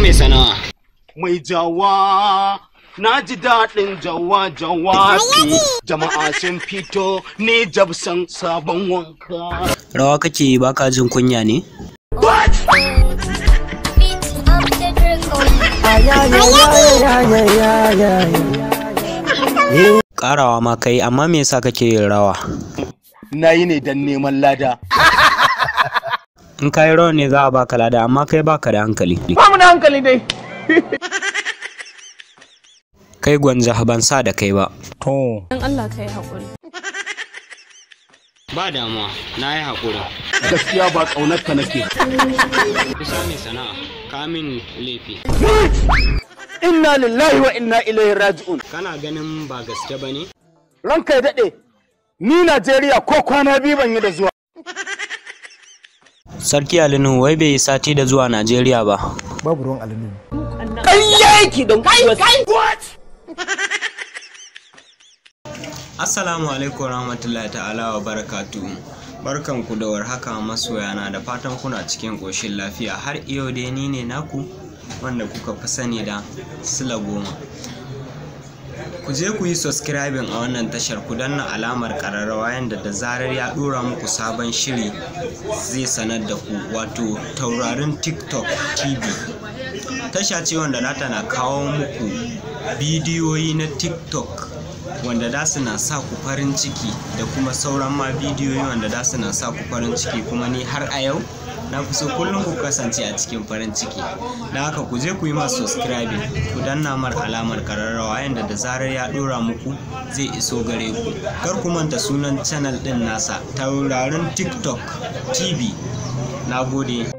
mai sana'a. Mai jawa, na ji daɗin jawa. Jama'a sun fito ne jabsan sabon wanka. Rawa kake yi baka jin kunya ne? Ƙarawa ma kai, amma me yasa kake yin rawa? Na yi ne don neman lada. In ka yi rawa ne za a baka lada, amma kai baka da hankali. Ba mu da hankali dai. Kai Gwanza ban sa da kai ba. To. Dan Allah ka yi haƙuri. Ba damuwa, na yi haƙuri. Gaskiya ba ƙaunar ka nake. Kusa mai sana'a, ka min laifi. Inna lillahi wa inna ilaihi raji'un. Kana ganin ba gaske ba ne? Ranka ya daɗe, ni Najeriya ko kwana biyu ban yi da zuwa. Sarki Alinu wai bai yi sati da zuwa Najeriya ba. Babu ruwan Alinu. Ƙarya yake don kai. Assalamu alaikum warahmatullahi ta'ala wa barakatuhu. Barkanku da warhaka masoyana, da fatan kuna cikin ƙoshin lafiya. Har yau dai ni ne naku wanda kuka fi sani da Sila Goma. Ku je ku yi subscribing a wannan tashar, ku danna alamar ƙararrawa yanda da zarar ya ɗora muku sabon shiri zai sanar da ku, wato Taurarin TikTok TV. Tasha ce wanda za na kawo muku bidiyoyi na TikTok wanda da su na sa ku farin ciki, da kuma sauran ma bidiyoyi wanda da su na sa ku farin ciki. Kuma ni har a yau na fi so kullum ku kasance a cikin farin ciki. Da haka ku je ku yi masu subscribing, ku danna mar alamar kararrawa yanda da zarar ya dora muku zai iso gare ku. Kar ku manta sunan channel din nasa, Taurarin TikTok TV. Na gode.